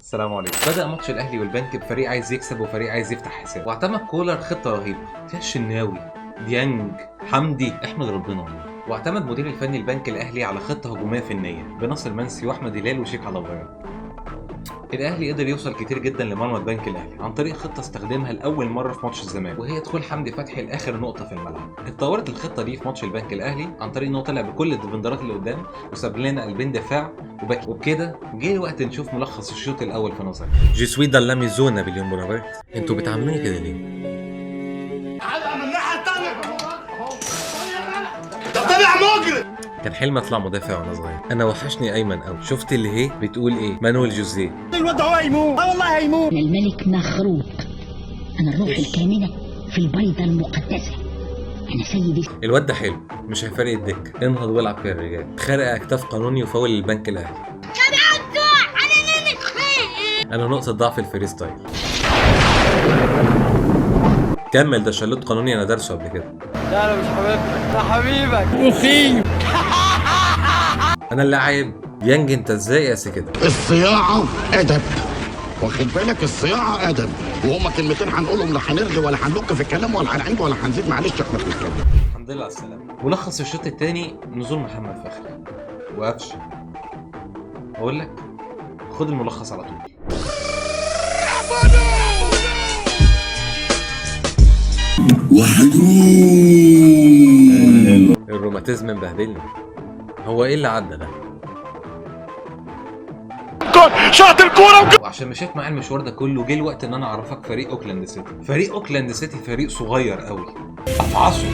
السلام عليكم. بدأ ماتش الأهلي والبنك بفريق عايز يكسب وفريق عايز يفتح حساب، واعتمد كولر خطة رهيبة فيها الشناوي، ديانج، حمدي، احمد ربنا والله. واعتمد مدير الفني البنك الأهلي على خطة هجومية فنية بناصر منسي وأحمد هلال وشيك على بياض. الأهلي قدر يوصل كتير جدا لمرمى البنك الأهلي عن طريق خطة استخدمها لأول مرة في ماتش الزمالك، وهي دخول حمدي فتحي لآخر نقطة في الملعب. اتطورت الخطة دي في ماتش البنك الأهلي عن طريق إنه طلع بكل الديفندرات اللي قدام وساب لنا قلبين دفاع وباك، وبكده جه وقت نشوف ملخص الشوط الأول في نظري. جي سوي ده لا ميزونا باليوم بونابرت. انتوا بتعاملوني كده ليه؟ من الناحية التانية ده طلع مجرم. كان حلمي اطلع مدافع وانا صغير. انا وحشني ايمن قوي. شفت اللي هي بتقول ايه؟ مانويل جوزيه. الواد ده هو هيموت. والله هيموت. الملك مخروق. أنا الروح الكامنة في البيضة المقدسة. أنا سيد الواد ده حلو، مش هيفرق الدكه. انهض والعب كده الرجال. خارق اكتاف قانوني وفاول البنك الاهلي. انا نقطه ضعف الفري ستايل. كمل، ده شلوت قانوني انا دارسه قبل كده. لا انا مش حبيبك، ده حبيبك مخيف. انا اللاعب يانج. انت ازاي قاسي كده؟ الصياعة أدب، واخد بالك؟ الصياعة أدب، وهما كلمتين هنقولهم، لا هنرغي ولا هنلك في الكلام ولا هنعيب ولا هنزيد، معلش احنا بنتكلم. الحمد لله على السلامه. ملخص الشوط الثاني: نزول محمد فخري وقفشه. اقول لك خد الملخص على طول. الروماتيزم مبهدلني. هو ايه اللي عدى ده؟ شاط الكورة. وعشان مشيت معايا المشوار ده كله، جه الوقت ان انا اعرفك فريق اوكلاند سيتي. فريق اوكلاند سيتي فريق صغير قوي، افعصه.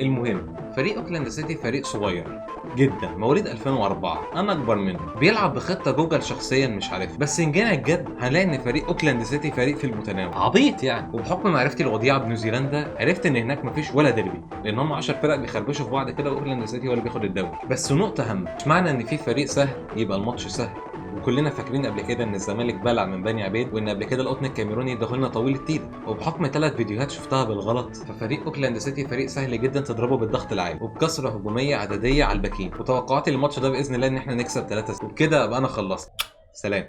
المهم، فريق اوكلاند سيتي فريق صغير جدا، مواليد 2004. انا اكبر منه. بيلعب بخطه جوجل شخصيا مش عارف، بس ان جينا الجد هنلاقي ان فريق اوكلاند سيتي فريق في المتناول، عبيط يعني. وبحكم معرفتي الوضيعه بنيوزيلندا، عرفت ان هناك مفيش ولا ديربي، لان هم 10 فرق بيخربشوا في بعض كده، واوكلاند سيتي هو اللي بياخد الدوري. بس نقطه هامه، مش معنى ان في فريق سهل يبقى الماتش سهل. وكلنا فاكرين قبل كده ان الزمالك بلع من بني عبيد، وان قبل كده القطن الكاميروني اداهولنا طويل التيل. وبحكم 3 فيديوهات شفتها بالغلط، ففريق اوكلاند سيتي فريق سهل جدا تضربه بالضغط العالي وبكثره هجوميه عدديه على الباكين. وتوقعاتي للماتش ده باذن الله ان احنا نكسب 3-0. وبكده ابقى انا خلصت. سلام.